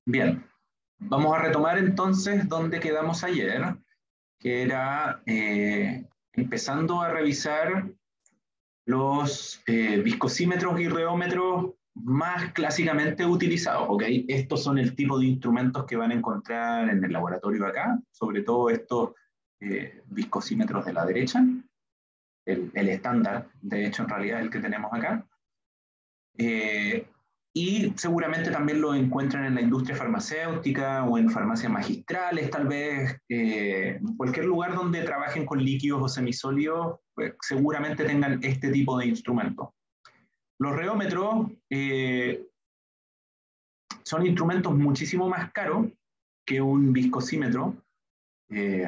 Bien, vamos a retomar entonces donde quedamos ayer, que era empezando a revisar los viscosímetros y reómetros más clásicamente utilizados, ¿ok? Estos son el tipo de instrumentos que van a encontrar en el laboratorio acá, sobre todo estos viscosímetros de la derecha, el estándar, de hecho, en realidad, el que tenemos acá. Eh, y seguramente también lo encuentran en la industria farmacéutica o en farmacias magistrales, tal vez, en cualquier lugar donde trabajen con líquidos o semisólidos, pues, seguramente tengan este tipo de instrumentos. Los reómetros son instrumentos muchísimo más caros que un viscosímetro, eh,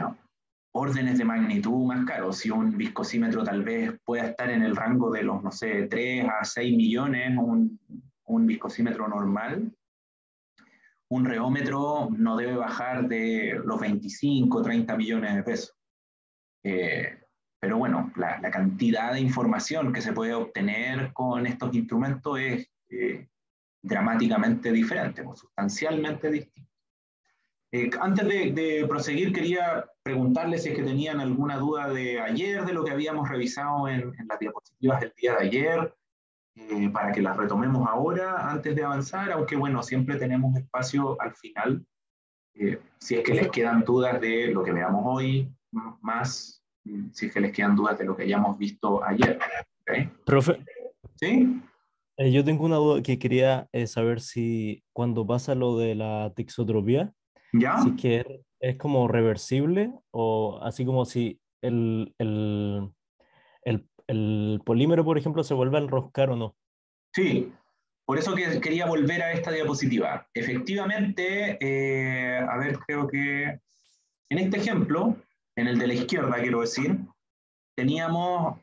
órdenes de magnitud más caros. Si un viscosímetro tal vez pueda estar en el rango de los, no sé, 3 a 6 millones, un viscosímetro normal, un reómetro no debe bajar de los 25, 30 millones de pesos. Eh, pero bueno, la cantidad de información que se puede obtener con estos instrumentos es dramáticamente diferente, o sustancialmente distinta. Antes de proseguir, quería preguntarles si es que tenían alguna duda de ayer, de lo que habíamos revisado en las diapositivas del día de ayer, para que las retomemos ahora antes de avanzar, aunque bueno, siempre tenemos espacio al final, si es que les Profe, quedan dudas de lo que veamos hoy, más si es que les quedan dudas de lo que hayamos visto ayer. ¿Okay? profe, ¿Sí? yo tengo una duda que quería saber si cuando pasa lo de la tixotropía, si ¿Ya? es que es como reversible o así como si el polímero, por ejemplo, se vuelve a enroscar o no. Sí, por eso que quería volver a esta diapositiva. Efectivamente, a ver, creo que en este ejemplo, en el de la izquierda, quiero decir, teníamos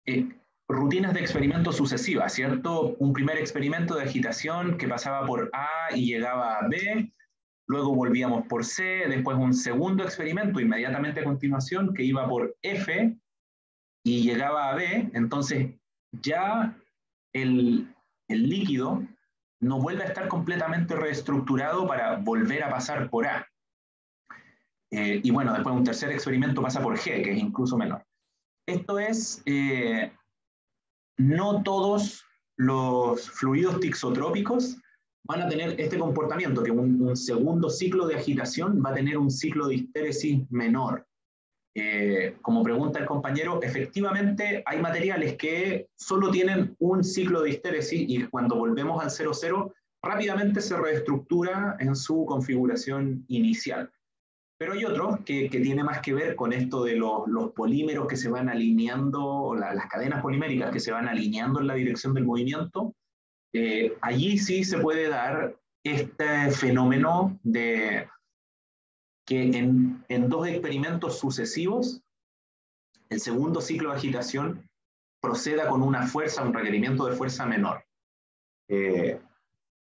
eh, rutinas de experimentos sucesivas, ¿cierto? Un primer experimento de agitación que pasaba por A y llegaba a B, luego volvíamos por C, después un segundo experimento inmediatamente a continuación que iba por F y llegaba a B, entonces ya el, el líquido no vuelve a estar completamente reestructurado para volver a pasar por A. Y bueno, después un tercer experimento pasa por G, que es incluso menor. Esto es, no todos los fluidos tixotrópicos van a tener este comportamiento, que un segundo ciclo de agitación va a tener un ciclo de histéresis menor. Como pregunta el compañero, efectivamente hay materiales que solo tienen un ciclo de histéresis y cuando volvemos al 0,0 rápidamente se reestructura en su configuración inicial. Pero hay otros que tiene más que ver con esto de los polímeros que se van alineando, o las cadenas poliméricas que se van alineando en la dirección del movimiento. Allí sí se puede dar este fenómeno de que en dos experimentos sucesivos el segundo ciclo de agitación proceda con una fuerza, un requerimiento de fuerza menor. Eh,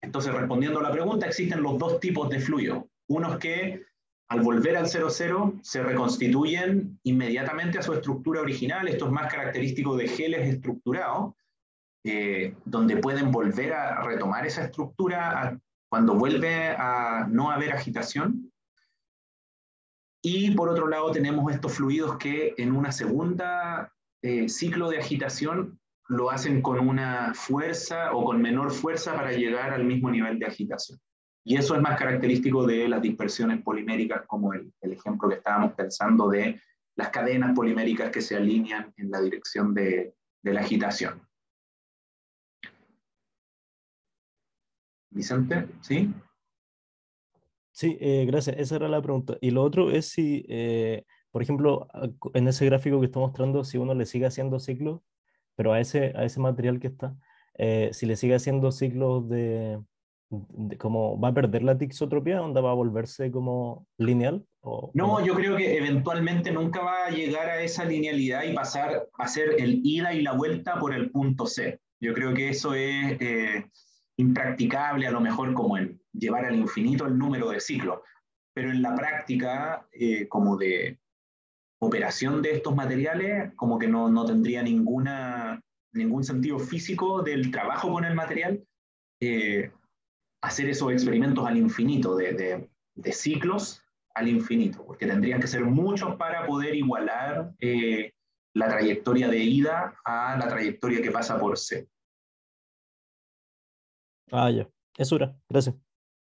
entonces, respondiendo a la pregunta, existen los dos tipos de fluidos. Unos que al volver al 0,0 se reconstituyen inmediatamente a su estructura original. Esto es más característico de geles estructurados, donde pueden volver a retomar esa estructura cuando vuelve a no haber agitación. Y por otro lado tenemos estos fluidos que en una segunda ciclo de agitación lo hacen con una fuerza o con menor fuerza para llegar al mismo nivel de agitación. Y eso es más característico de las dispersiones poliméricas, como el ejemplo que estábamos pensando de las cadenas poliméricas que se alinean en la dirección de la agitación. Vicente, ¿sí? Sí, gracias. Esa era la pregunta. Y lo otro es si, por ejemplo, en ese gráfico que está mostrando, si uno le sigue haciendo ciclos, pero a ese material que está, si le sigue haciendo ciclos como va a perder la tixotropía, onda va a volverse como lineal o No, no. yo creo que eventualmente nunca va a llegar a esa linealidad y pasar a hacer el ida y la vuelta por el punto C. Yo creo que eso es impracticable, a lo mejor como en llevar al infinito el número de ciclos, pero en la práctica, como de operación de estos materiales, como que no tendría ningún sentido físico del trabajo con el material, eh, hacer esos experimentos al infinito, de ciclos al infinito, porque tendrían que ser muchos para poder igualar la trayectoria de ida a la trayectoria que pasa por C. Ah, ya. Eso era. Gracias.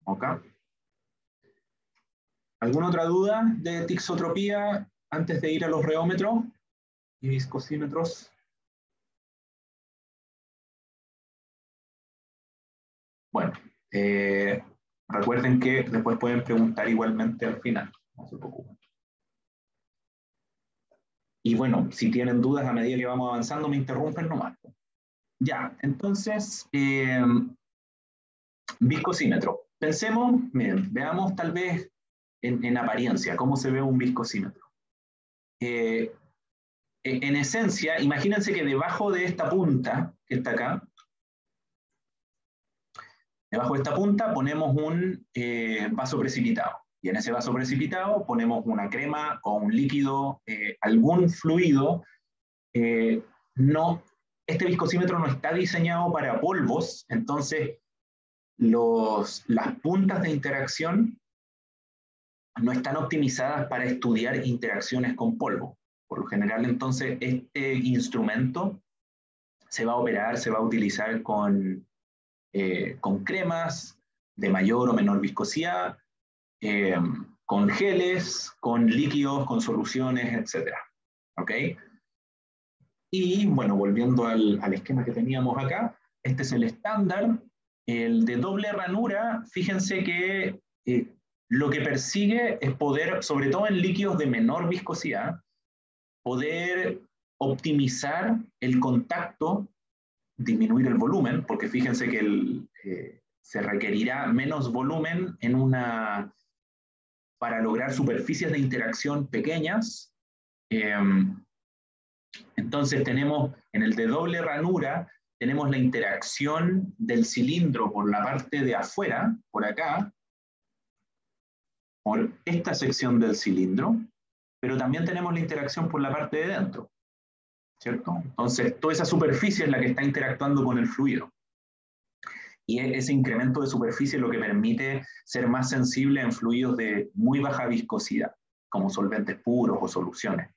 ¿Ok? ¿Alguna otra duda de tixotropía antes de ir a los reómetros y viscosímetros? Bueno, recuerden que después pueden preguntar igualmente al final, no se preocupen. Y bueno, si tienen dudas a medida que vamos avanzando, me interrumpen nomás. Ya, entonces, viscosímetro. Pensemos, miren, veamos tal vez en apariencia cómo se ve un viscosímetro. En esencia, imagínense que debajo de esta punta que está acá, debajo de esta punta ponemos un vaso precipitado. Y en ese vaso precipitado ponemos una crema o un líquido, algún fluido. No, este viscosímetro no está diseñado para polvos, entonces las puntas de interacción no están optimizadas para estudiar interacciones con polvo. Por lo general, entonces, este instrumento se va a operar, se va a utilizar con cremas de mayor o menor viscosidad, con geles, con líquidos, con soluciones, etc. ¿Ok? Y bueno, volviendo al esquema que teníamos acá, este es el estándar. El de doble ranura, fíjense que lo que persigue es poder, sobre todo en líquidos de menor viscosidad, poder optimizar el contacto, disminuir el volumen, porque fíjense que se requerirá menos volumen para lograr superficies de interacción pequeñas. Entonces tenemos en el de doble ranura, tenemos la interacción del cilindro por la parte de afuera, por acá, por esta sección del cilindro, pero también tenemos la interacción por la parte de dentro, ¿cierto? Entonces toda esa superficie es la que está interactuando con el fluido. Y ese incremento de superficie es lo que permite ser más sensible en fluidos de muy baja viscosidad, como solventes puros o soluciones.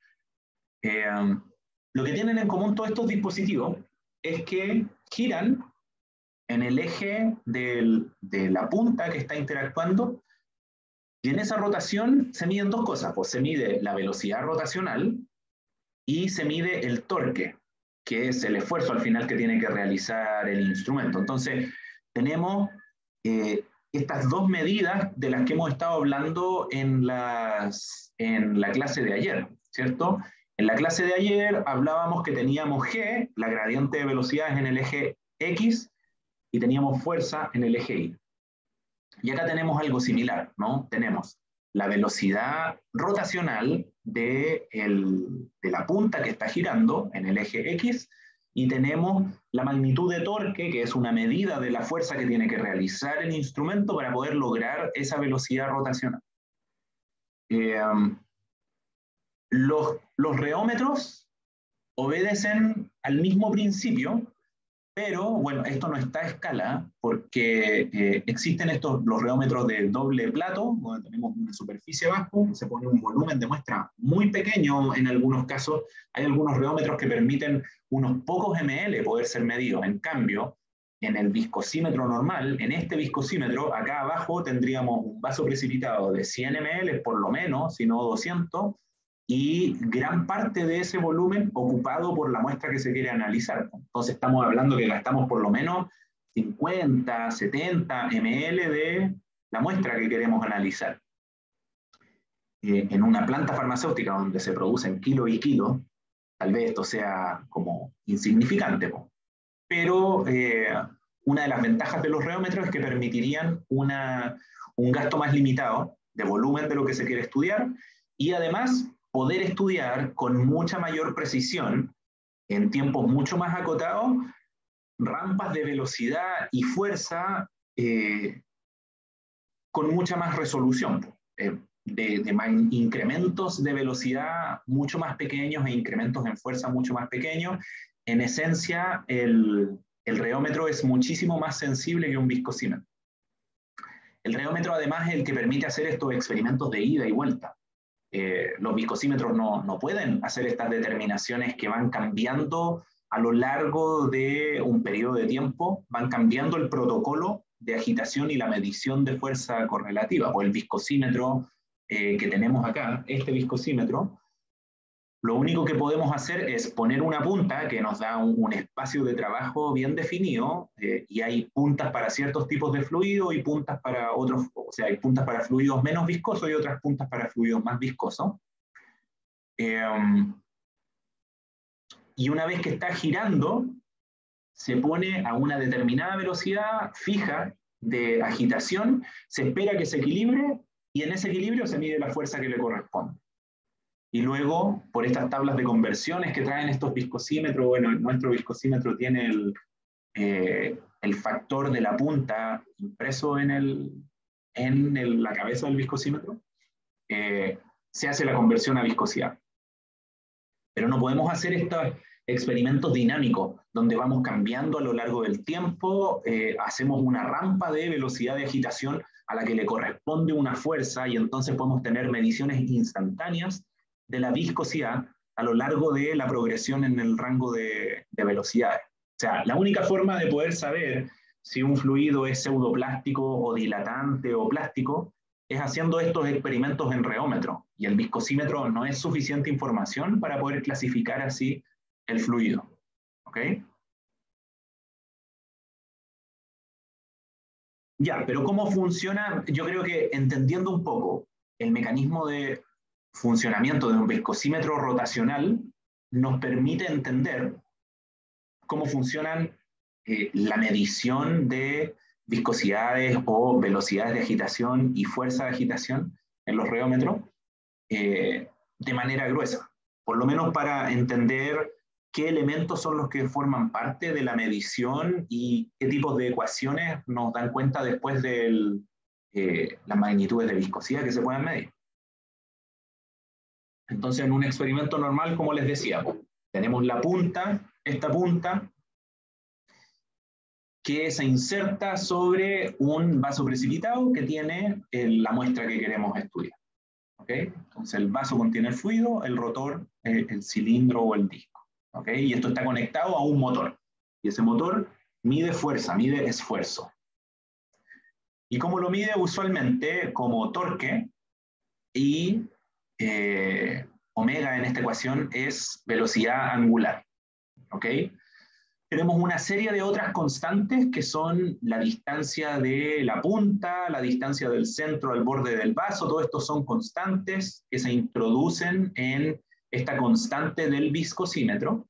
Lo que tienen en común todos estos dispositivos es que giran en el eje de la punta que está interactuando, y en esa rotación se miden dos cosas, pues se mide la velocidad rotacional y se mide el torque, que es el esfuerzo al final que tiene que realizar el instrumento. Entonces, tenemos estas dos medidas de las que hemos estado hablando en la clase de ayer, ¿cierto? En la clase de ayer hablábamos que teníamos G, la gradiente de velocidades en el eje X, y teníamos fuerza en el eje Y. Y acá tenemos algo similar, ¿no? Tenemos la velocidad rotacional de la punta que está girando en el eje X, y tenemos la magnitud de torque, que es una medida de la fuerza que tiene que realizar el instrumento para poder lograr esa velocidad rotacional. Los reómetros obedecen al mismo principio, pero bueno, esto no está a escala porque existen los reómetros de doble plato, donde tenemos una superficie abajo, se pone un volumen de muestra muy pequeño en algunos casos. Hay algunos reómetros que permiten unos pocos ml poder ser medidos. En cambio, en el viscosímetro normal, en este viscosímetro, acá abajo tendríamos un vaso precipitado de 100 ml por lo menos, si no 200, y gran parte de ese volumen ocupado por la muestra que se quiere analizar. Entonces estamos hablando que gastamos por lo menos 50, 70 ml de la muestra que queremos analizar. En una planta farmacéutica donde se producen kilos y kilos, tal vez esto sea como insignificante, pero una de las ventajas de los reómetros es que permitirían un gasto más limitado de volumen de lo que se quiere estudiar, y además poder estudiar con mucha mayor precisión, en tiempos mucho más acotados, rampas de velocidad y fuerza con mucha más resolución, de incrementos de velocidad mucho más pequeños e incrementos en fuerza mucho más pequeños. En esencia, el reómetro es muchísimo más sensible que un viscosímetro. El reómetro además es el que permite hacer estos experimentos de ida y vuelta. Los viscosímetros no pueden hacer estas determinaciones que van cambiando a lo largo de un periodo de tiempo, van cambiando el protocolo de agitación y la medición de fuerza correlativa. O el viscosímetro que tenemos acá, este viscosímetro, lo único que podemos hacer es poner una punta que nos da un espacio de trabajo bien definido, y hay puntas para ciertos tipos de fluido y puntas para otros, o sea, hay puntas para fluidos menos viscosos y otras puntas para fluidos más viscosos. Y una vez que está girando, se pone a una determinada velocidad fija de agitación, se espera que se equilibre y en ese equilibrio se mide la fuerza que le corresponde. Y luego, por estas tablas de conversiones que traen estos viscosímetros, bueno, nuestro viscosímetro tiene el factor de la punta impreso en la cabeza del viscosímetro, se hace la conversión a viscosidad. Pero no podemos hacer estos experimentos dinámicos, donde vamos cambiando a lo largo del tiempo, hacemos una rampa de velocidad de agitación a la que le corresponde una fuerza y entonces podemos tener mediciones instantáneas de la viscosidad a lo largo de la progresión en el rango de velocidades. O sea, la única forma de poder saber si un fluido es pseudoplástico o dilatante o plástico es haciendo estos experimentos en reómetro. Y el viscosímetro no es suficiente información para poder clasificar así el fluido. ¿Ok? Ya, pero ¿cómo funciona? Yo creo que entendiendo un poco el mecanismo de funcionamiento de un viscosímetro rotacional nos permite entender cómo funcionan la medición de viscosidades o velocidades de agitación y fuerza de agitación en los reómetros de manera gruesa, por lo menos para entender qué elementos son los que forman parte de la medición y qué tipos de ecuaciones nos dan cuenta después de las magnitudes de viscosidad que se pueden medir. Entonces, en un experimento normal, como les decía, tenemos la punta, esta punta, que se inserta sobre un vaso precipitado que tiene la muestra que queremos estudiar. ¿Okay? Entonces, el vaso contiene el fluido, el rotor, el cilindro o el disco. ¿Okay? Y esto está conectado a un motor. Y ese motor mide fuerza, mide esfuerzo. ¿Y cómo lo mide? Usualmente como torque, y omega en esta ecuación es velocidad angular. ¿Ok? Tenemos una serie de otras constantes que son la distancia de la punta, la distancia del centro al borde del vaso. Todo esto son constantes que se introducen en esta constante del viscosímetro.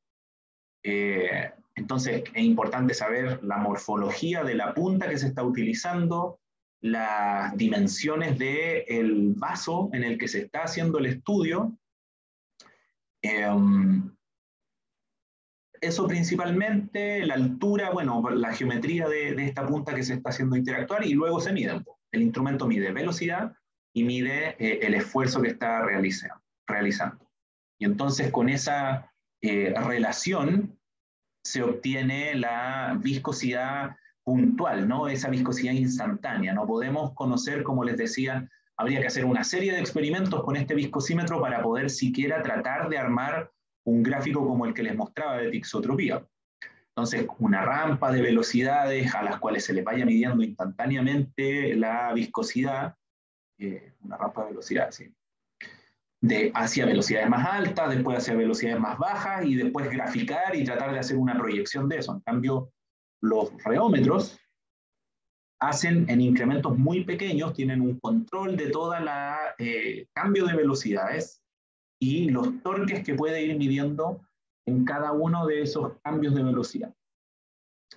Entonces es importante saber la morfología de la punta que se está utilizando, las dimensiones del vaso en el que se está haciendo el estudio. Eso principalmente, la altura, bueno, la geometría de esta punta que se está haciendo interactuar, y luego se mide. El instrumento mide velocidad y mide el esfuerzo que está realizando. Y entonces con esa relación se obtiene la viscosidad puntual, ¿no? Esa viscosidad instantánea. No podemos conocer, como les decía, habría que hacer una serie de experimentos con este viscosímetro para poder siquiera tratar de armar un gráfico como el que les mostraba de tixotropía. Entonces, una rampa de velocidades a las cuales se les vaya midiendo instantáneamente la viscosidad, una rampa de velocidad, ¿sí? Hacia velocidades más altas, después hacia velocidades más bajas, y después graficar y tratar de hacer una proyección de eso. En cambio, los reómetros hacen en incrementos muy pequeños, tienen un control de toda la cambio de velocidades y los torques que puede ir midiendo en cada uno de esos cambios de velocidad.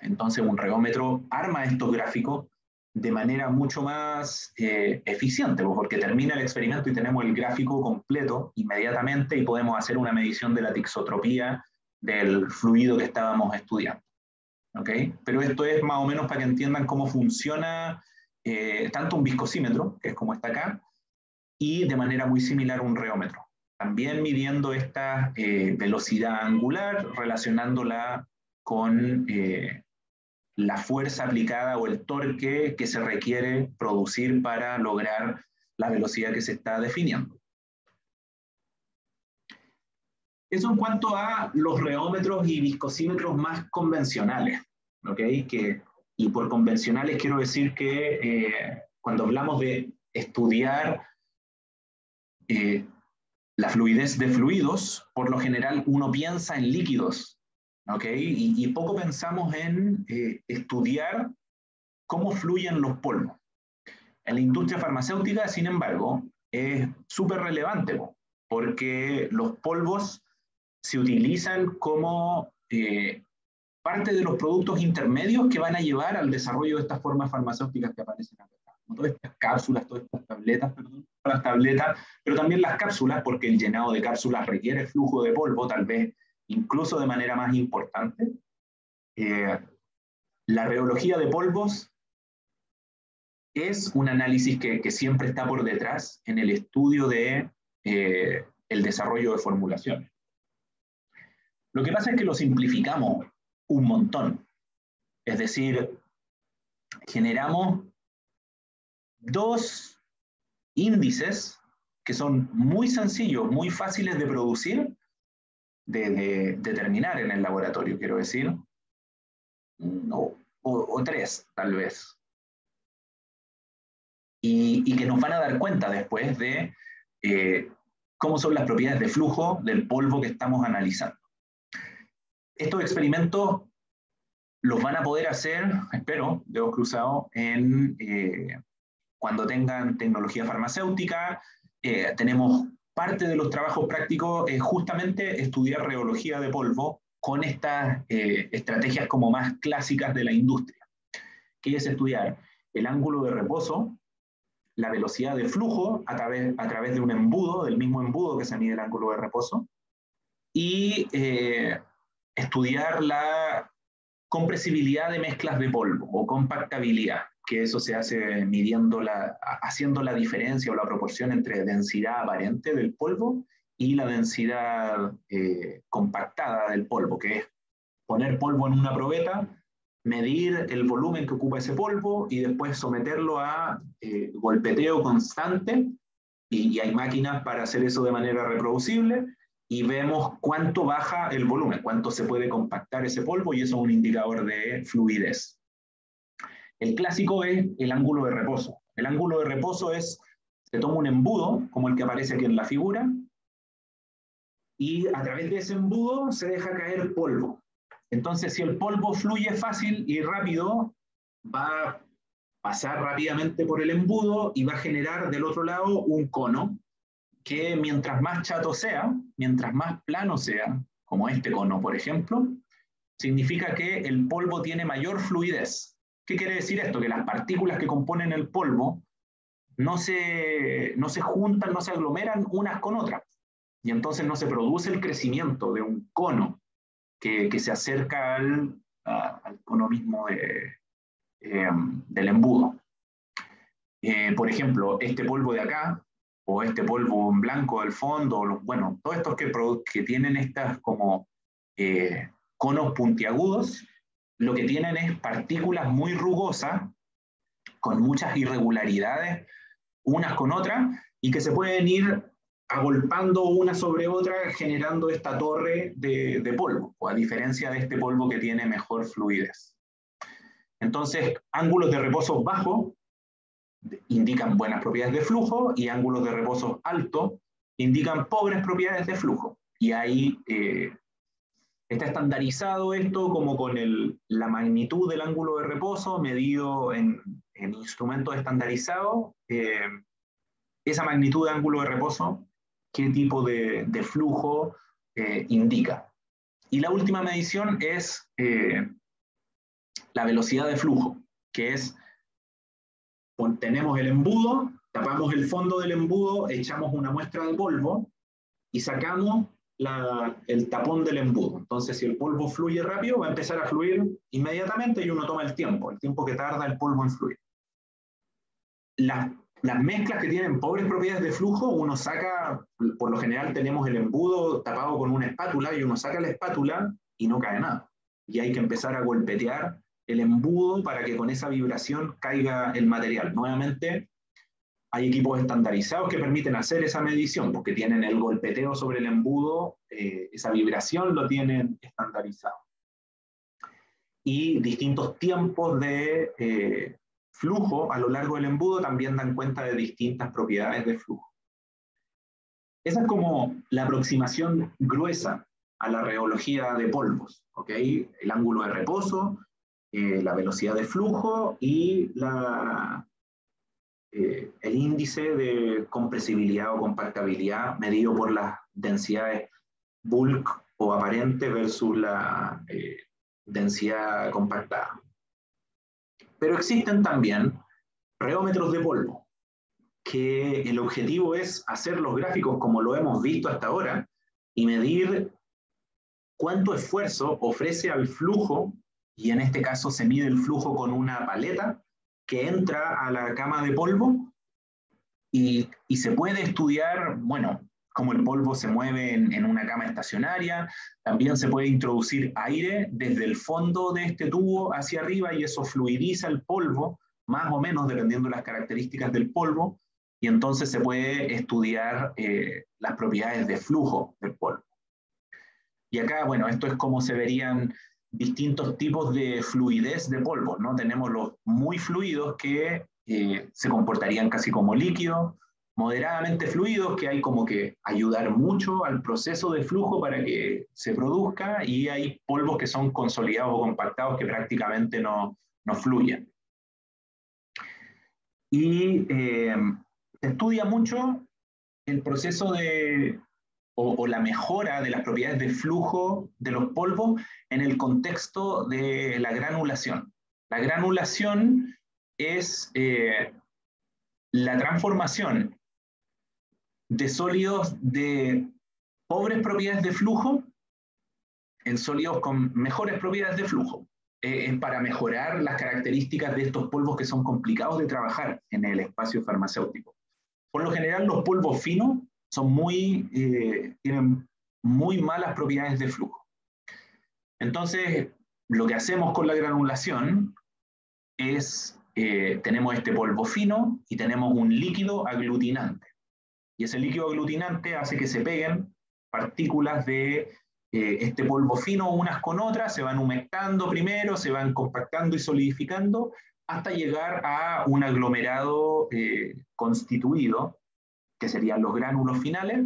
Entonces, un reómetro arma estos gráficos de manera mucho más eficiente, porque termina el experimento y tenemos el gráfico completo inmediatamente y podemos hacer una medición de la tixotropía del fluido que estábamos estudiando. ¿Okay? Pero esto es más o menos para que entiendan cómo funciona tanto un viscosímetro, que es como está acá, y de manera muy similar un reómetro. También midiendo esta velocidad angular, relacionándola con la fuerza aplicada o el torque que se requiere producir para lograr la velocidad que se está definiendo. Eso en cuanto a los rheómetros y viscosímetros más convencionales, ¿ok? Y por convencionales quiero decir que cuando hablamos de estudiar la fluidez de fluidos, por lo general uno piensa en líquidos, ¿ok? Y poco pensamos en estudiar cómo fluyen los polvos. En la industria farmacéutica, sin embargo, es súper relevante, porque los polvos se utilizan como parte de los productos intermedios que van a llevar al desarrollo de estas formas farmacéuticas que aparecen acá. Todas estas cápsulas, todas estas tabletas, perdón, las tabletas, pero también las cápsulas, porque el llenado de cápsulas requiere flujo de polvo, tal vez incluso de manera más importante. La rheología de polvos es un análisis que siempre está por detrás en el estudio de el desarrollo de formulaciones. Lo que pasa es que lo simplificamos un montón. Es decir, generamos dos índices que son muy sencillos, muy fáciles de producir, de determinar en el laboratorio, quiero decir, o tres, tal vez. Y que nos van a dar cuenta después de cómo son las propiedades de flujo del polvo que estamos analizando. Estos experimentos los van a poder hacer, espero, dedos cruzados, cuando tengan tecnología farmacéutica. Tenemos parte de los trabajos prácticos justamente estudiar rheología de polvo con estas estrategias como más clásicas de la industria, que es estudiar el ángulo de reposo, la velocidad de flujo a través de un embudo, del mismo embudo que se mide el ángulo de reposo, y estudiar la compresibilidad de mezclas de polvo o compactabilidad, que eso se hace haciendo la diferencia o la proporción entre densidad aparente del polvo y la densidad compactada del polvo, que es poner polvo en una probeta, medir el volumen que ocupa ese polvo y después someterlo a golpeteo constante, y hay máquinas para hacer eso de manera reproducible, y vemos cuánto baja el volumen, cuánto se puede compactar ese polvo, y eso es un indicador de fluidez. El clásico es el ángulo de reposo. El ángulo de reposo se toma un embudo, como el que aparece aquí en la figura, y a través de ese embudo se deja caer polvo. Entonces, si el polvo fluye fácil y rápido, va a pasar rápidamente por el embudo y va a generar del otro lado un cono que, mientras más chato sea, mientras más plano sea, como este cono, por ejemplo, significa que el polvo tiene mayor fluidez. ¿Qué quiere decir esto? Que las partículas que componen el polvo no se juntan, no se aglomeran unas con otras, y entonces no se produce el crecimiento de un cono que se acerca al cono mismo del embudo. Por ejemplo, este polvo de acá, o este polvo en blanco del fondo, bueno, todos estos que tienen estas como conos puntiagudos, lo que tienen es partículas muy rugosas, con muchas irregularidades unas con otras, y que se pueden ir agolpando una sobre otra, generando esta torre de polvo, a diferencia de este polvo que tiene mejor fluidez. Entonces, ángulos de reposo bajos indican buenas propiedades de flujo, y ángulos de reposo altos indican pobres propiedades de flujo. Y ahí está estandarizado esto como con la magnitud del ángulo de reposo medido en instrumentos estandarizados. Esa magnitud de ángulo de reposo, qué tipo de flujo indica. Y la última medición es la velocidad de flujo, que es, tenemos el embudo, tapamos el fondo del embudo, echamos una muestra de polvo y sacamos el tapón del embudo. Entonces, si el polvo fluye rápido, va a empezar a fluir inmediatamente, y uno toma el tiempo que tarda el polvo en fluir. Las mezclas que tienen pobres propiedades de flujo, uno saca, por lo general tenemos el embudo tapado con una espátula, y uno saca la espátula y no cae nada. Y hay que empezar a golpetear el embudo para que con esa vibración caiga el material. Nuevamente, hay equipos estandarizados que permiten hacer esa medición, porque tienen el golpeteo sobre el embudo, esa vibración lo tienen estandarizado. Y distintos tiempos de flujo a lo largo del embudo también dan cuenta de distintas propiedades de flujo. Esa es como la aproximación gruesa a la rheología de polvos, ¿ok? El ángulo de reposo, la velocidad de flujo y el índice de compresibilidad o compactabilidad medido por las densidades bulk o aparente versus la densidad compactada. Pero existen también rheómetros de polvo, que el objetivo es hacer los gráficos como lo hemos visto hasta ahora y medir cuánto esfuerzo ofrece al flujo, y en este caso se mide el flujo con una paleta que entra a la cama de polvo y se puede estudiar, bueno, cómo el polvo se mueve en una cama estacionaria. También se puede introducir aire desde el fondo de este tubo hacia arriba y eso fluidiza el polvo, más o menos dependiendo de las características del polvo, y entonces se puede estudiar las propiedades de flujo del polvo. Y acá, bueno, esto es como se verían distintos tipos de fluidez de polvo, ¿no? Tenemos los muy fluidos que se comportarían casi como líquidos, moderadamente fluidos, que hay como que ayudar mucho al proceso de flujo para que se produzca, y hay polvos que son consolidados o compactados que prácticamente no fluyen. Y se estudia mucho el proceso de o la mejora de las propiedades de flujo de los polvos en el contexto de la granulación. La granulación es la transformación de sólidos de pobres propiedades de flujo en sólidos con mejores propiedades de flujo. Es para mejorar las características de estos polvos que son complicados de trabajar en el espacio farmacéutico. Por lo general, los polvos finos tienen muy malas propiedades de flujo. Entonces, lo que hacemos con la granulación es, tenemos este polvo fino y tenemos un líquido aglutinante. Y ese líquido aglutinante hace que se peguen partículas de este polvo fino unas con otras, se van humectando primero, se van compactando y solidificando hasta llegar a un aglomerado constituido, que serían los gránulos finales,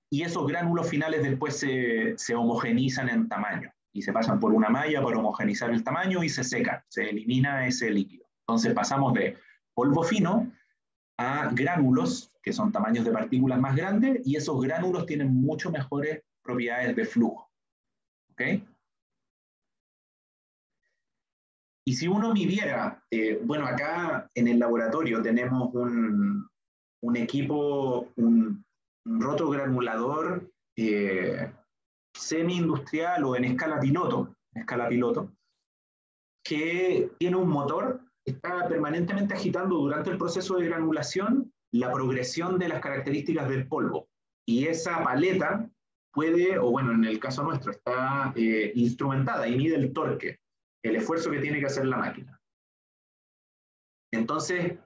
y esos gránulos finales después se homogenizan en tamaño y se pasan por una malla para homogenizar el tamaño y se secan, se elimina ese líquido. Entonces pasamos de polvo fino a gránulos, que son tamaños de partículas más grandes, y esos gránulos tienen mucho mejores propiedades de flujo. ¿Ok? Y si uno midiera, bueno, acá en el laboratorio tenemos un equipo, un rotogranulador semi-industrial o en escala piloto, que tiene un motor, está permanentemente agitando durante el proceso de granulación la progresión de las características del polvo. Y esa paleta puede, o bueno, en el caso nuestro, está instrumentada y mide el torque, el esfuerzo que tiene que hacer la máquina. Entonces,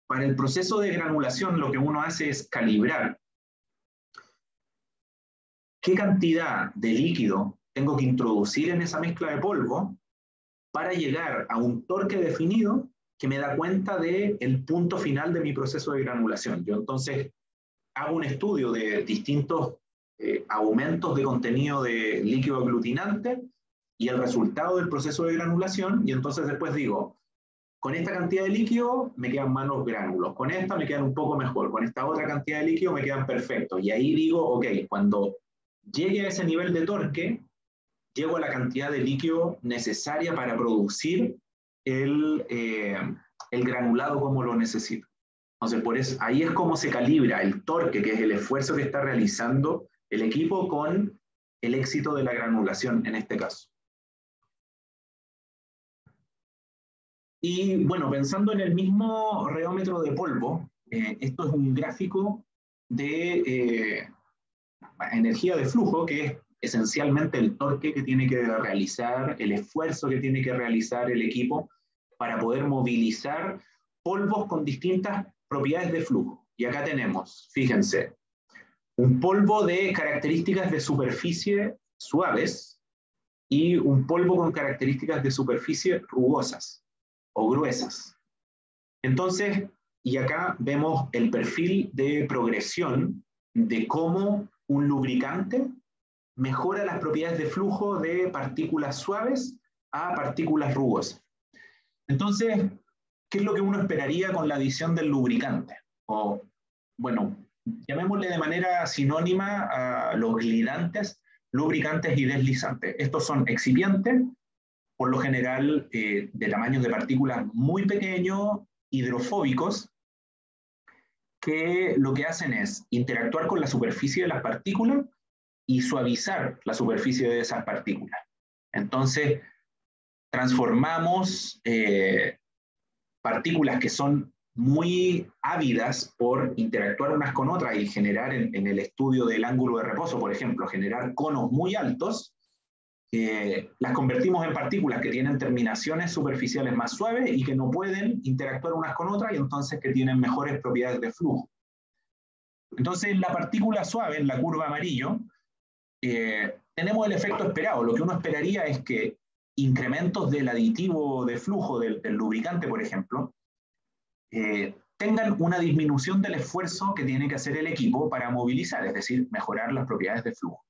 para el proceso de granulación, lo que uno hace es calibrar qué cantidad de líquido tengo que introducir en esa mezcla de polvo para llegar a un torque definido que me da cuenta del punto final de mi proceso de granulación. Yo entonces hago un estudio de distintos aumentos de contenido de líquido aglutinante y el resultado del proceso de granulación, y entonces después digo, con esta cantidad de líquido me quedan malos gránulos, con esta me quedan un poco mejor, con esta otra cantidad de líquido me quedan perfectos. Y ahí digo, ok, cuando llegue a ese nivel de torque, llego a la cantidad de líquido necesaria para producir el granulado como lo necesito. Entonces, por eso, ahí es como se calibra el torque, que es el esfuerzo que está realizando el equipo con el éxito de la granulación en este caso. Y bueno, pensando en el mismo rheómetro de polvo, esto es un gráfico de energía de flujo, que es esencialmente el torque que tiene que realizar, el esfuerzo que tiene que realizar el equipo para poder movilizar polvos con distintas propiedades de flujo. Y acá tenemos, fíjense, un polvo de características de superficie suaves y un polvo con características de superficie rugosas o gruesas. Entonces, y acá vemos el perfil de progresión de cómo un lubricante mejora las propiedades de flujo de partículas suaves a partículas rugosas. Entonces, ¿qué es lo que uno esperaría con la adición del lubricante? O, bueno, llamémosle de manera sinónima a los glidantes, lubricantes y deslizantes. Estos son excipientes, por lo general de tamaños de partículas muy pequeños, hidrofóbicos, que lo que hacen es interactuar con la superficie de las partículas y suavizar la superficie de esas partículas. Entonces, transformamos partículas que son muy ávidas por interactuar unas con otras y generar en el estudio del ángulo de reposo, por ejemplo, generar conos muy altos, las convertimos en partículas que tienen terminaciones superficiales más suaves y que no pueden interactuar unas con otras y entonces que tienen mejores propiedades de flujo. Entonces, en la partícula suave, en la curva amarillo, tenemos el efecto esperado. Lo que uno esperaría es que incrementos del aditivo de flujo del lubricante, por ejemplo, tengan una disminución del esfuerzo que tiene que hacer el equipo para movilizar, es decir, mejorar las propiedades de flujo.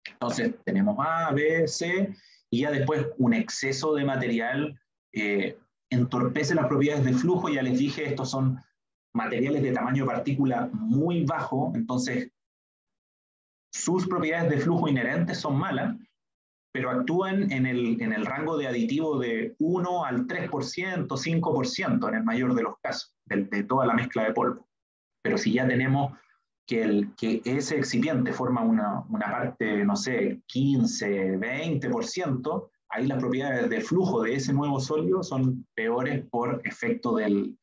Entonces, tenemos A, B, C, y ya después un exceso de material entorpece las propiedades de flujo. Ya les dije, estos son materiales de tamaño de partícula muy bajo, entonces sus propiedades de flujo inherentes son malas, pero actúan en el rango de aditivo de 1 al 3%, 5% en el mayor de los casos, de toda la mezcla de polvo. Pero si ya tenemos que ese excipiente forma una parte, no sé, 15, 20%, ahí las propiedades de flujo de ese nuevo sólido son peores por efecto del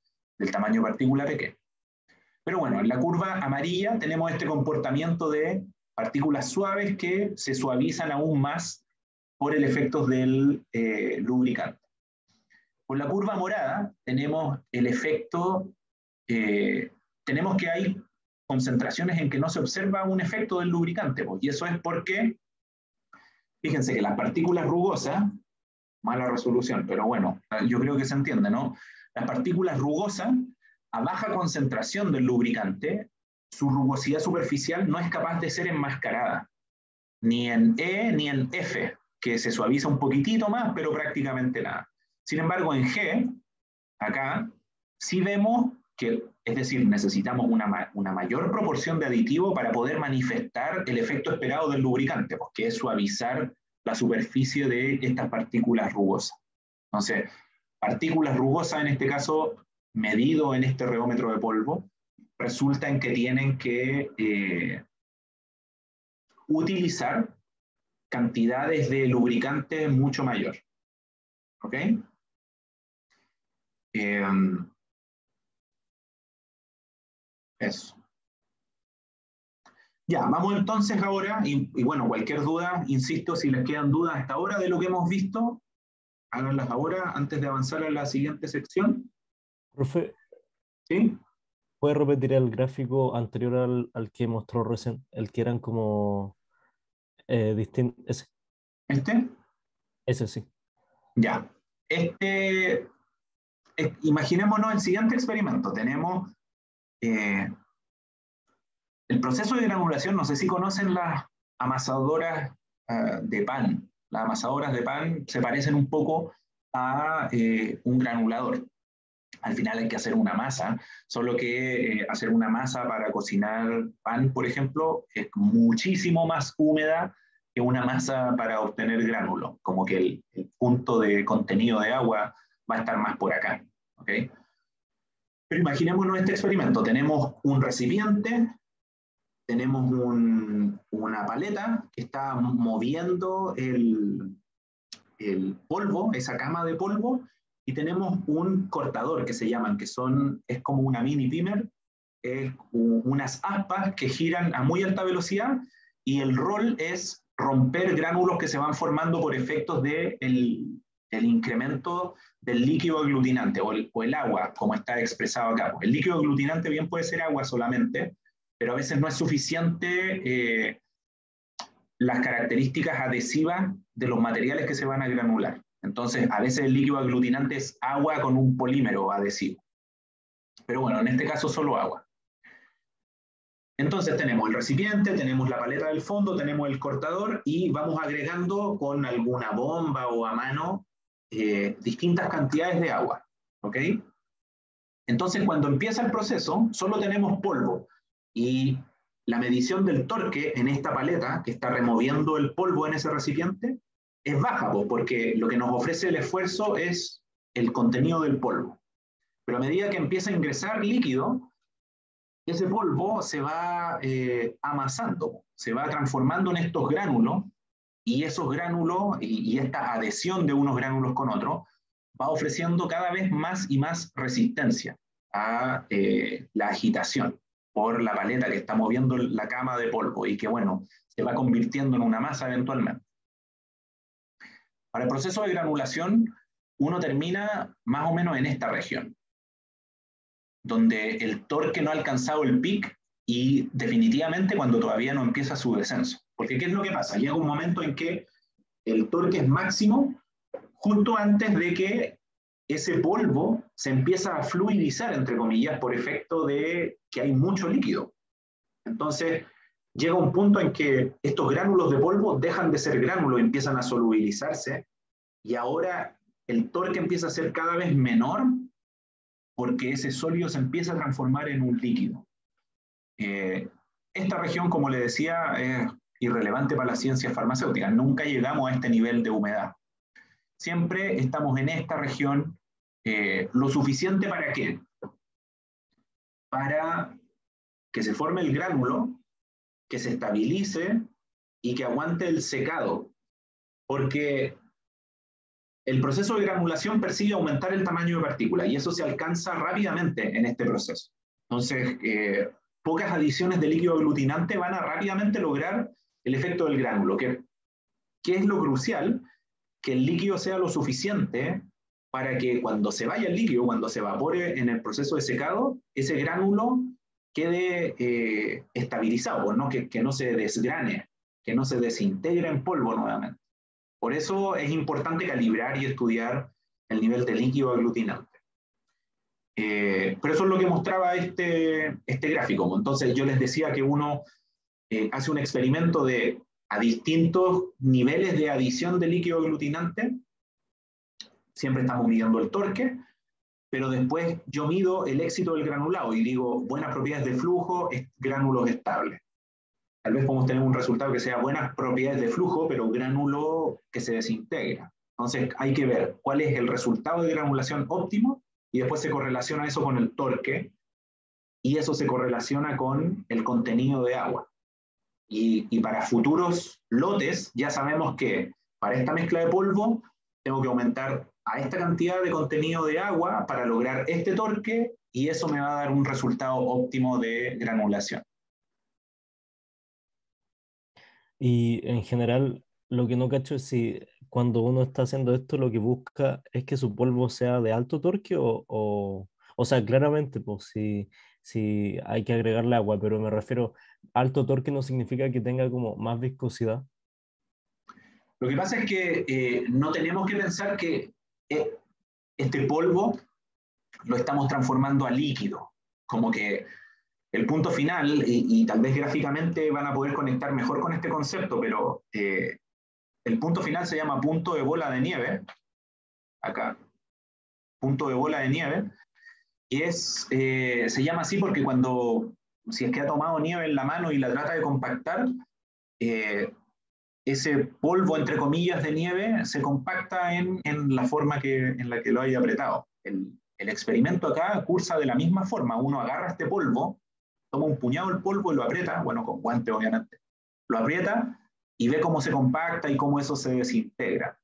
tamaño de partícula pequeña. Pero bueno, en la curva amarilla tenemos este comportamiento de partículas suaves que se suavizan aún más por el efecto del lubricante. Con la curva morada tenemos el efecto, tenemos que hay concentraciones en que no se observa un efecto del lubricante, pues, y eso es porque, fíjense que las partículas rugosas, mala resolución, pero bueno, yo creo que se entiende, ¿no? Las partículas rugosas, a baja concentración del lubricante, su rugosidad superficial no es capaz de ser enmascarada, ni en E ni en F, que se suaviza un poquitito más, pero prácticamente nada. Sin embargo, en G, acá, sí vemos que, es decir, necesitamos una mayor proporción de aditivo para poder manifestar el efecto esperado del lubricante, que es suavizar la superficie de estas partículas rugosas. Entonces, partículas rugosas, en este caso, medido en este reómetro de polvo, resulta en que tienen que utilizar cantidades de lubricante mucho mayor. ¿Ok? Eso. Ya, vamos entonces ahora, y bueno, cualquier duda, insisto, si les quedan dudas hasta ahora de lo que hemos visto, háganlas ahora antes de avanzar a la siguiente sección. Profe, ¿Sí? ¿puede repetir el gráfico anterior al que mostró recién? El que eran como distintos. ¿Este? Ese sí. Ya. Imaginémonos el siguiente experimento. Tenemos el proceso de granulación, no sé si conocen las amasadoras de pan. Las amasadoras de pan se parecen un poco a un granulador. Al final hay que hacer una masa, solo que hacer una masa para cocinar pan, por ejemplo, es muchísimo más húmeda que una masa para obtener gránulo, como que el punto de contenido de agua va a estar más por acá. ¿Okay? Pero imaginémonos este experimento. Tenemos un recipiente, tenemos una paleta que está moviendo el polvo, esa cama de polvo, y tenemos un cortador que se llaman, es como una mini pimer, es unas aspas que giran a muy alta velocidad, y el rol es romper gránulos que se van formando por efectos del el incremento del líquido aglutinante o el agua, como está expresado acá. El líquido aglutinante bien puede ser agua solamente, pero a veces no es suficiente las características adhesivas de los materiales que se van a granular. Entonces, a veces el líquido aglutinante es agua con un polímero adhesivo. Pero bueno, en este caso solo agua. Entonces tenemos el recipiente, tenemos la paleta del fondo, tenemos el cortador y vamos agregando con alguna bomba o a mano distintas cantidades de agua. ¿Ok? Entonces cuando empieza el proceso, solo tenemos polvo y la medición del torque en esta paleta que está removiendo el polvo en ese recipiente es baja, porque lo que nos ofrece el esfuerzo es el contenido del polvo. Pero a medida que empieza a ingresar líquido, ese polvo se va amasando, se va transformando en estos gránulos, y esos gránulos y esta adhesión de unos gránulos con otros va ofreciendo cada vez más y más resistencia a la agitación por la paleta que está moviendo la cama de polvo y que, bueno, se va convirtiendo en una masa eventualmente. Para el proceso de granulación, uno termina más o menos en esta región, donde el torque no ha alcanzado el pic y definitivamente cuando todavía no empieza su descenso. Porque ¿qué es lo que pasa? Llega un momento en que el torque es máximo justo antes de que ese polvo se empieza a fluidizar, entre comillas, por efecto de que hay mucho líquido. Entonces, llega un punto en que estos gránulos de polvo dejan de ser gránulos, empiezan a solubilizarse, y ahora el torque empieza a ser cada vez menor porque ese sólido se empieza a transformar en un líquido. Esta región, como le decía, es irrelevante para la ciencia farmacéutica. Nunca llegamos a este nivel de humedad. Siempre estamos en esta región lo suficiente para ¿qué? Para que se forme el gránulo, que se estabilice y que aguante el secado. Porque el proceso de granulación persigue aumentar el tamaño de partículas y eso se alcanza rápidamente en este proceso. Entonces, pocas adiciones de líquido aglutinante van a rápidamente lograr el efecto del gránulo, que es lo crucial, que el líquido sea lo suficiente para que cuando se vaya el líquido, cuando se evapore en el proceso de secado, ese gránulo quede estabilizado, ¿no? Que no se desgrane, que no se desintegre en polvo nuevamente. Por eso es importante calibrar y estudiar el nivel de líquido aglutinante. Pero eso es lo que mostraba este gráfico. Entonces yo les decía que uno hace un experimento a distintos niveles de adición de líquido aglutinante. Siempre estamos midiendo el torque, pero después yo mido el éxito del granulado y digo buenas propiedades de flujo, gránulos estables. Tal vez podemos tener un resultado que sea buenas propiedades de flujo, pero gránulo que se desintegra. Entonces hay que ver cuál es el resultado de granulación óptimo y después se correlaciona eso con el torque y eso se correlaciona con el contenido de agua. Y para futuros lotes ya sabemos que para esta mezcla de polvo tengo que aumentar a esta cantidad de contenido de agua para lograr este torque y eso me va a dar un resultado óptimo de granulación. Y en general, lo que no cacho es si cuando uno está haciendo esto, lo que busca es que su polvo sea de alto torque o sea, claramente, pues si hay que agregarle agua, pero me refiero, alto torque no significa que tenga como más viscosidad. Lo que pasa es que no tenemos que pensar que este polvo lo estamos transformando a líquido, como que el punto final, y tal vez gráficamente van a poder conectar mejor con este concepto, pero el punto final se llama punto de bola de nieve, acá, punto de bola de nieve, y se llama así porque si es que ha tomado nieve en la mano y la trata de compactar, ese polvo, entre comillas, de nieve se compacta en la forma en la que lo haya apretado. El experimento acá cursa de la misma forma. Uno agarra este polvo, toma un puñado del polvo y lo aprieta, bueno, con guante obviamente, lo aprieta y ve cómo se compacta y cómo eso se desintegra.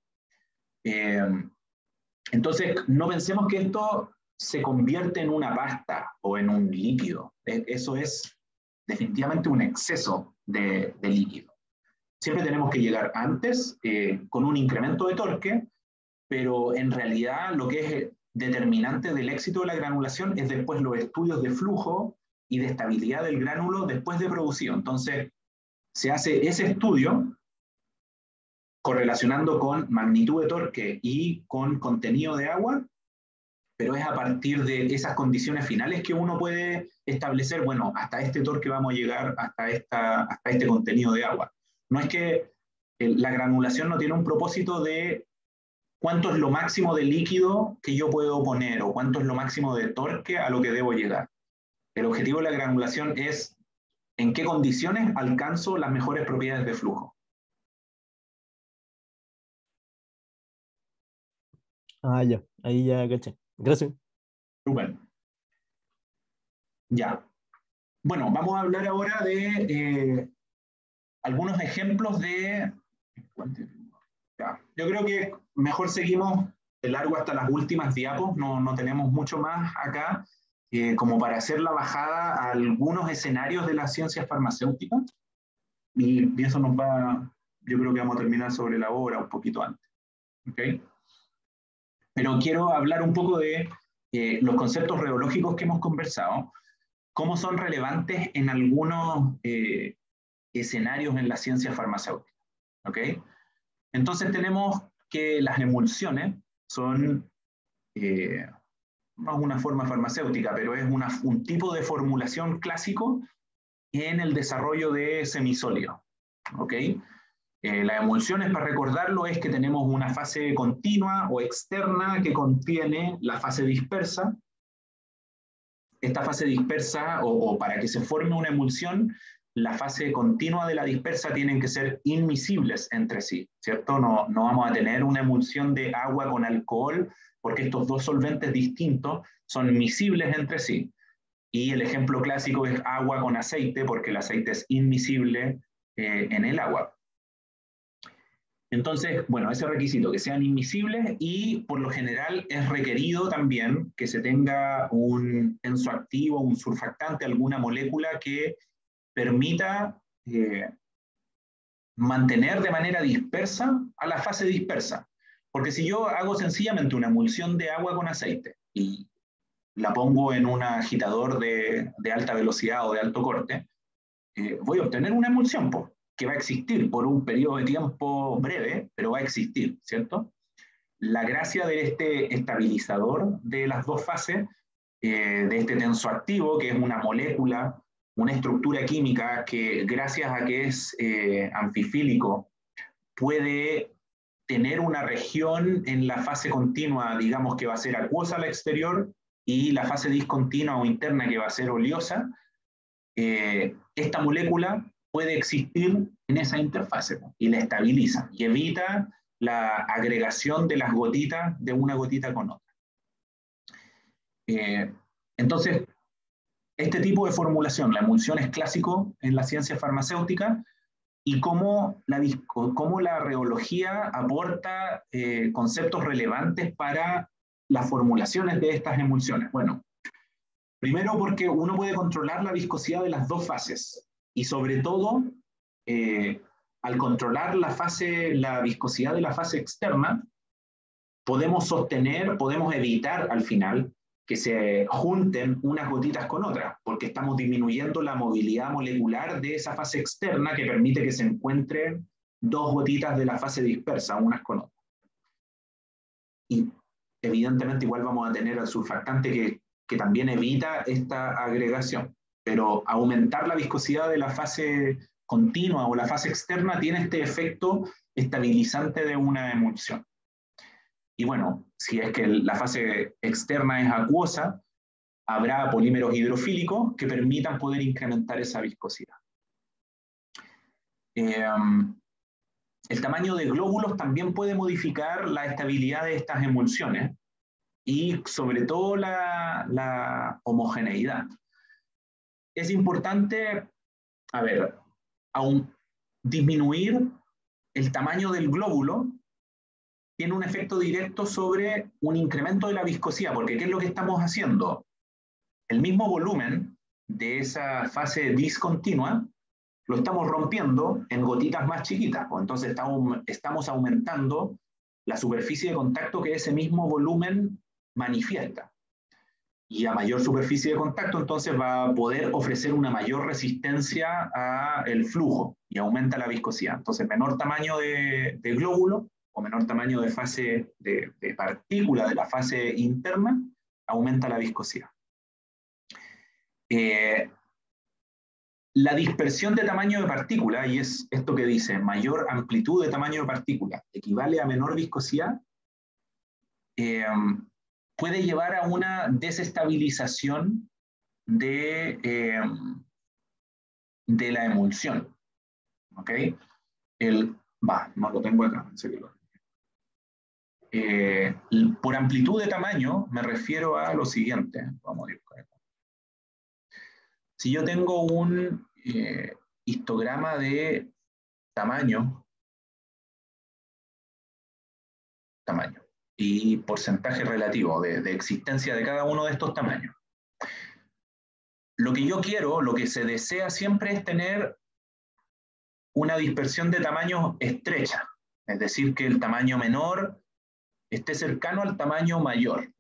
Entonces, no pensemos que esto se convierte en una pasta o en un líquido. Eso es definitivamente un exceso de líquido. siempre tenemos que llegar antes con un incremento de torque, pero en realidad lo que es determinante del éxito de la granulación es después los estudios de flujo y de estabilidad del gránulo después de producido. Entonces, se hace ese estudio correlacionando con magnitud de torque y con contenido de agua, pero es a partir de esas condiciones finales que uno puede establecer, bueno, hasta este torque vamos a llegar, hasta este contenido de agua. No es que la granulación no tiene un propósito de cuánto es lo máximo de líquido que yo puedo poner o cuánto es lo máximo de torque a lo que debo llegar. El objetivo de la granulación es en qué condiciones alcanzo las mejores propiedades de flujo. Ah, ya, ahí ya caché. Gracias. Super. Ya. Bueno, vamos a hablar ahora de algunos ejemplos de... Ya. Yo creo que mejor seguimos de largo hasta las últimas diapos, no tenemos mucho más acá, como para hacer la bajada a algunos escenarios de las ciencias farmacéuticas, y eso nos va, yo creo que vamos a terminar sobre la hora un poquito antes. ¿Okay? Pero quiero hablar un poco de los conceptos reológicos que hemos conversado, cómo son relevantes en algunos escenarios en la ciencia farmacéutica. ¿Okay? Entonces tenemos que las emulsiones son, no es una forma farmacéutica, pero es un tipo de formulación clásico en el desarrollo de semisólidos. ¿Okay? Las emulsiones, para recordarlo, es que tenemos una fase continua o externa que contiene la fase dispersa. Esta fase dispersa, o para que se forme una emulsión, la fase continua de la dispersa tienen que ser inmiscibles entre sí, ¿cierto? No vamos a tener una emulsión de agua con alcohol, porque estos dos solventes distintos son miscibles entre sí. Y el ejemplo clásico es agua con aceite, porque el aceite es inmiscible en el agua. Entonces, bueno, ese requisito, que sean inmiscibles, y por lo general es requerido también que se tenga un tensoactivo, un surfactante, alguna molécula que permita mantener de manera dispersa a la fase dispersa. Porque si yo hago sencillamente una emulsión de agua con aceite y la pongo en un agitador de alta velocidad o de alto corte, voy a obtener una emulsión que va a existir por un periodo de tiempo breve, pero va a existir, ¿cierto? La gracia de este estabilizador de las dos fases, de este tensoactivo, que es una molécula, una estructura química que gracias a que es anfifílico, puede tener una región en la fase continua, digamos que va a ser acuosa al exterior, y la fase discontinua o interna que va a ser oleosa, esta molécula puede existir en esa interfase y la estabiliza y evita la agregación de las gotitas de una gotita con otra. Entonces, este tipo de formulación, la emulsión, es clásico en la ciencia farmacéutica, y cómo la reología aporta conceptos relevantes para las formulaciones de estas emulsiones. Bueno, primero porque uno puede controlar la viscosidad de las dos fases, y sobre todo, al controlar la viscosidad de la fase externa, podemos evitar al final que se junten unas gotitas con otras, porque estamos disminuyendo la movilidad molecular de esa fase externa que permite que se encuentren dos gotitas de la fase dispersa, unas con otras. Y evidentemente igual vamos a tener el surfactante que también evita esta agregación, pero aumentar la viscosidad de la fase continua o la fase externa tiene este efecto estabilizante de una emulsión. Y bueno, si es que la fase externa es acuosa, habrá polímeros hidrofílicos que permitan poder incrementar esa viscosidad. El tamaño de glóbulos también puede modificar la estabilidad de estas emulsiones, y sobre todo la homogeneidad. Es importante, disminuir el tamaño del glóbulo tiene un efecto directo sobre un incremento de la viscosidad, porque ¿qué es lo que estamos haciendo? El mismo volumen de esa fase discontinua lo estamos rompiendo en gotitas más chiquitas, pues entonces estamos aumentando la superficie de contacto que ese mismo volumen manifiesta. Y a mayor superficie de contacto, entonces va a poder ofrecer una mayor resistencia al flujo y aumenta la viscosidad. Entonces, menor tamaño de glóbulo o menor tamaño de fase de partícula de la fase interna, aumenta la viscosidad. La dispersión de tamaño de partícula, y es esto que dice, mayor amplitud de tamaño de partícula, equivale a menor viscosidad, puede llevar a una desestabilización de la emulsión. ¿Ok? No lo tengo acá, en serio. Por amplitud de tamaño me refiero a lo siguiente. Vamos a ir con esto. Si yo tengo un histograma de tamaño y porcentaje relativo de existencia de cada uno de estos tamaños, lo que yo quiero, lo que se desea siempre es tener una dispersión de tamaños estrecha, es decir, que el tamaño menor esté cercano al tamaño mayor.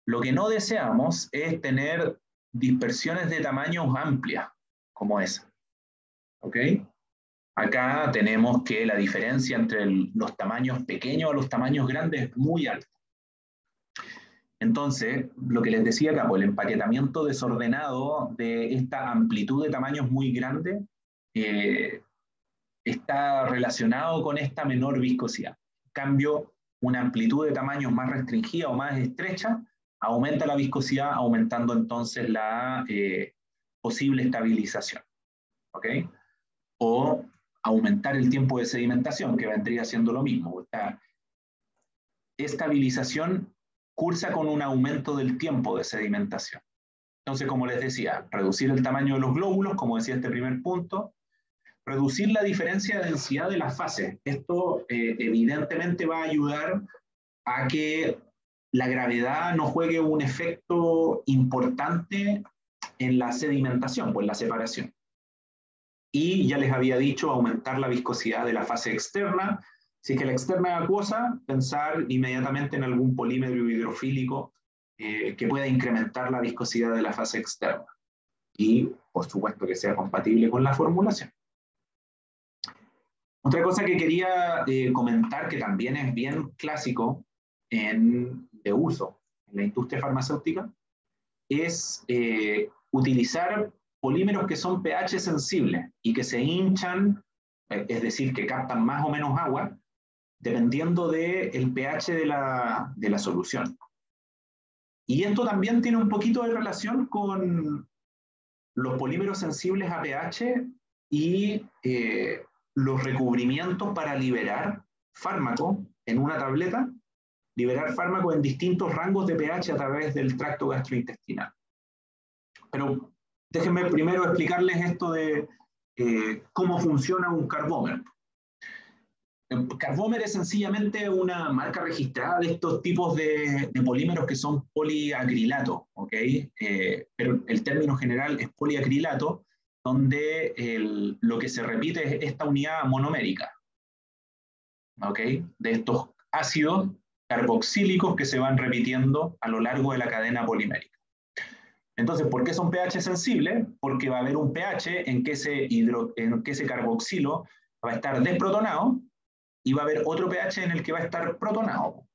Lo que no deseamos es tener dispersiones de tamaños amplias, como esa. ¿Ok? Acá tenemos que la diferencia entre los tamaños pequeños y los tamaños grandes es muy alta. Entonces, lo que les decía acá, pues el empaquetamiento desordenado de esta amplitud de tamaños muy grande está relacionado con esta menor viscosidad. En cambio, una amplitud de tamaños más restringida o más estrecha aumenta la viscosidad, aumentando entonces la posible estabilización. ¿Ok? O aumentar el tiempo de sedimentación, que vendría siendo lo mismo. Esta estabilización cursa con un aumento del tiempo de sedimentación. Entonces, como les decía, reducir el tamaño de los glóbulos, como decía este primer punto, reducir la diferencia de densidad de las fases. Esto evidentemente va a ayudar a que la gravedad no juegue un efecto importante en la sedimentación, pues en la separación. Y ya les había dicho, aumentar la viscosidad de la fase externa. Si es que la externa es acuosa, pensar inmediatamente en algún polímero hidrofílico que pueda incrementar la viscosidad de la fase externa. Y, por supuesto, que sea compatible con la formulación. Otra cosa que quería comentar, que también es bien clásico de uso en la industria farmacéutica, es utilizar polímeros que son pH sensibles y que se hinchan, es decir, que captan más o menos agua, dependiendo del pH de la solución. Y esto también tiene un poquito de relación con los polímeros sensibles a pH y los recubrimientos para liberar fármaco en una tableta, liberar fármaco en distintos rangos de pH a través del tracto gastrointestinal. Pero déjenme primero explicarles esto de cómo funciona un carbómer. Carbómer es sencillamente una marca registrada de estos tipos de polímeros que son poliacrilato, ¿ok? Pero el término general es poliacrilato, donde lo que se repite es esta unidad monomérica, ¿ok? De estos ácidos carboxílicos que se van repitiendo a lo largo de la cadena polimérica. Entonces, ¿por qué son pH sensibles? Porque va a haber un pH en que ese carboxilo va a estar desprotonado y va a haber otro pH en el que va a estar protonado.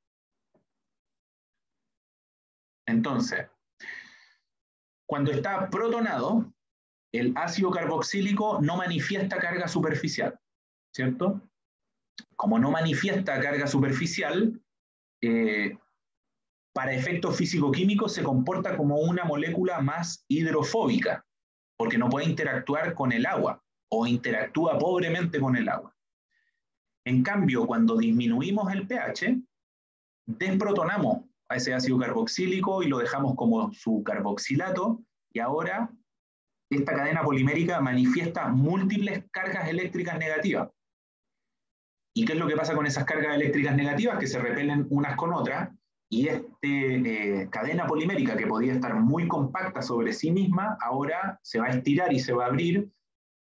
Entonces, cuando está protonado, el ácido carboxílico no manifiesta carga superficial, ¿cierto? Como no manifiesta carga superficial, para efectos físico-químicos se comporta como una molécula más hidrofóbica, porque no puede interactuar con el agua o interactúa pobremente con el agua. En cambio, cuando disminuimos el pH, desprotonamos a ese ácido carboxílico y lo dejamos como su carboxilato, y ahora esta cadena polimérica manifiesta múltiples cargas eléctricas negativas. ¿Y qué es lo que pasa con esas cargas eléctricas negativas? Que se repelen unas con otras, y esta cadena polimérica que podía estar muy compacta sobre sí misma, ahora se va a estirar y se va a abrir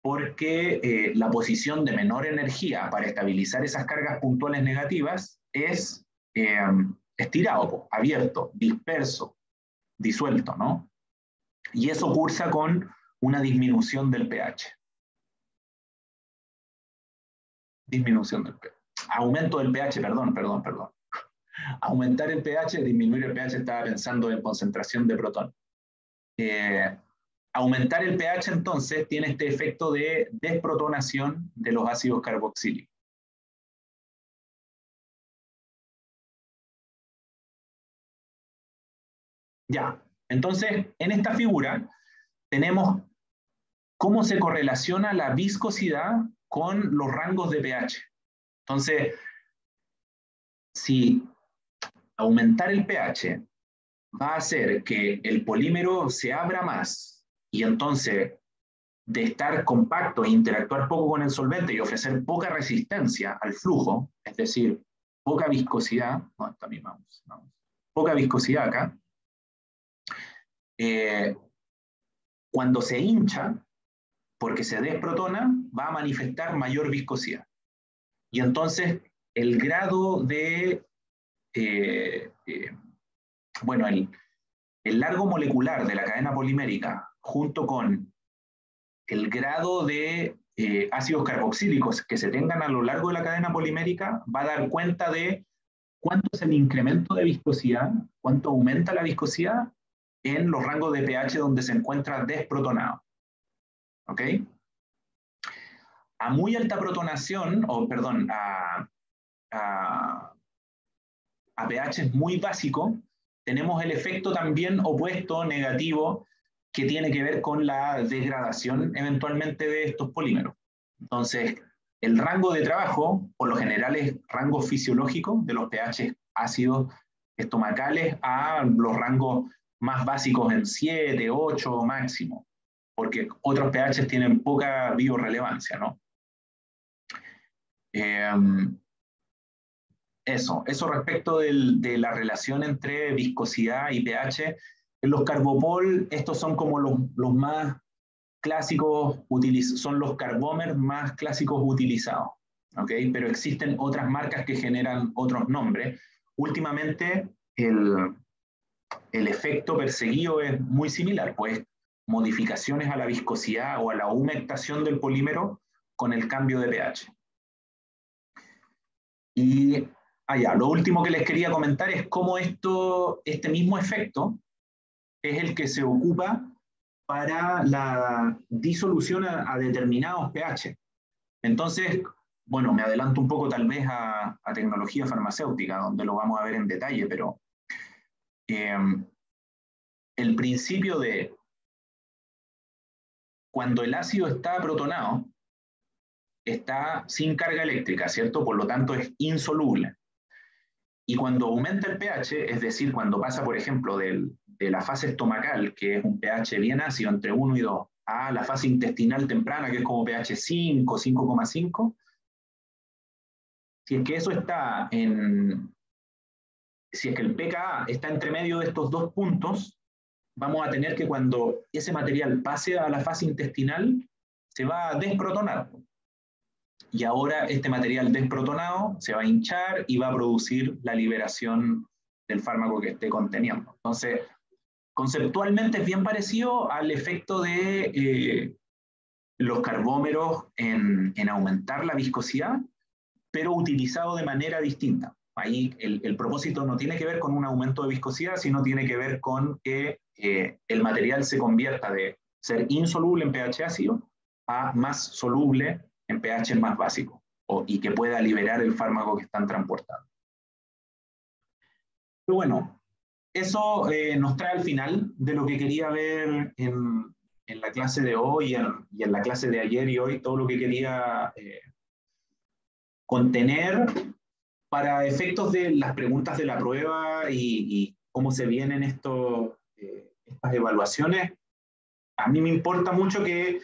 porque la posición de menor energía para estabilizar esas cargas puntuales negativas es estirado, abierto, disperso, disuelto, ¿no? Y eso cursa con una disminución del pH. Disminución del pH. Aumento del pH, perdón. Aumentar el pH, disminuir el pH, estaba pensando en concentración de protón. Aumentar el pH entonces tiene este efecto de desprotonación de los ácidos carboxílicos. Ya, entonces en esta figura tenemos cómo se correlaciona la viscosidad con los rangos de pH. Entonces, si aumentar el pH va a hacer que el polímero se abra más y entonces de estar compacto e interactuar poco con el solvente y ofrecer poca resistencia al flujo, es decir, poca viscosidad, no, esta misma, vamos, poca viscosidad acá, cuando se hincha, porque se desprotona, va a manifestar mayor viscosidad. Y entonces el grado de, bueno, el largo molecular de la cadena polimérica junto con el grado de ácidos carboxílicos que se tengan a lo largo de la cadena polimérica va a dar cuenta de cuánto es el incremento de viscosidad, cuánto aumenta la viscosidad en los rangos de pH donde se encuentra desprotonado. ¿Ok? A muy alta protonación, o perdón, a pH muy básico, tenemos el efecto también opuesto, negativo, que tiene que ver con la degradación eventualmente de estos polímeros. Entonces, el rango de trabajo, por lo general, es rango fisiológico de los pH ácidos estomacales a los rangos más básicos en 7, 8 máximo, porque otros pH tienen poca biorrelevancia, ¿no? Eso respecto de la relación entre viscosidad y pH. En los Carbopol, estos son como los más clásicos, son los carbómeros más clásicos utilizados, ¿ok? Pero existen otras marcas que generan otros nombres. Últimamente, el efecto perseguido es muy similar, pues modificaciones a la viscosidad o a la humectación del polímero con el cambio de pH. Y lo último que les quería comentar es cómo este mismo efecto es el que se ocupa para la disolución a determinados pH. Entonces, bueno, me adelanto un poco tal vez a tecnología farmacéutica, donde lo vamos a ver en detalle, pero el principio de cuando el ácido está protonado, está sin carga eléctrica, ¿cierto? Por lo tanto, es insoluble. Y cuando aumenta el pH, es decir, cuando pasa, por ejemplo, de la fase estomacal, que es un pH bien ácido entre 1 y 2, a la fase intestinal temprana, que es como pH 5, 5,5, si es que eso está si es que el pKa está entre medio de estos dos puntos, vamos a tener que cuando ese material pase a la fase intestinal, se va a desprotonar. Y ahora este material desprotonado se va a hinchar y va a producir la liberación del fármaco que esté conteniendo. Entonces, conceptualmente es bien parecido al efecto de los carbómeros en aumentar la viscosidad, pero utilizado de manera distinta. Ahí el propósito no tiene que ver con un aumento de viscosidad, sino tiene que ver con que el material se convierta de ser insoluble en pH ácido a más soluble en pH más básico y que pueda liberar el fármaco que están transportando. Pero bueno, eso nos trae al final de lo que quería ver en la clase de hoy y en la clase de ayer y hoy, todo lo que quería contener para efectos de las preguntas de la prueba y cómo se vienen estas evaluaciones. A mí me importa mucho que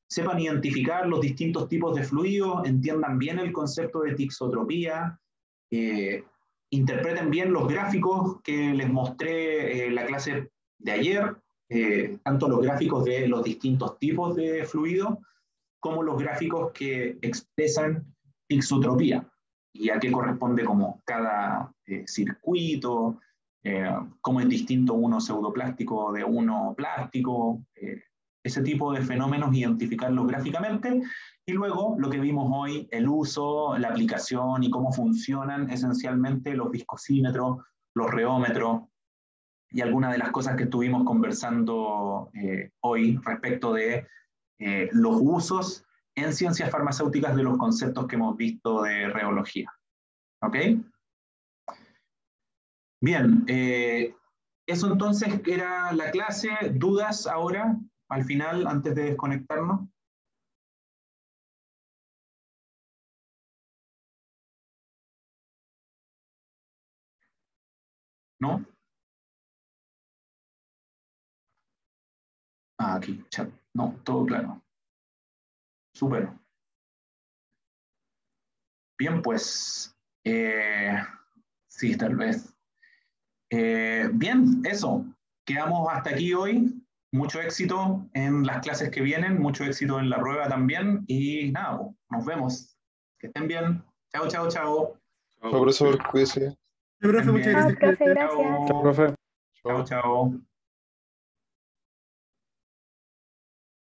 sepan identificar los distintos tipos de fluidos, entiendan bien el concepto de tixotropía, interpreten bien los gráficos que les mostré en la clase de ayer, tanto los gráficos de los distintos tipos de fluidos, como los gráficos que expresan isotropía y a qué corresponde como cada circuito, cómo es distinto uno pseudoplástico de uno plástico, ese tipo de fenómenos, identificarlos gráficamente, y luego lo que vimos hoy, el uso, la aplicación y cómo funcionan esencialmente los viscosímetros, los reómetros, y algunas de las cosas que estuvimos conversando hoy respecto de los usos en ciencias farmacéuticas de los conceptos que hemos visto de reología. ¿Ok? Bien, eso entonces era la clase. ¿Dudas ahora, al final, antes de desconectarnos? ¿No? Ah, aquí, chat. No, todo claro. Súper. Bien, pues, sí, tal vez. Bien, eso. Quedamos hasta aquí hoy. Mucho éxito en las clases que vienen, mucho éxito en la prueba también. Y nada, pues, nos vemos. Que estén bien. Chao, chao, chao. Chao, profesor, cuídese. Sí, profe, Estén muchas bien. gracias. Chao, profe, Cuídese. gracias. Chao, Chao. profe. Chao, Chao. chao.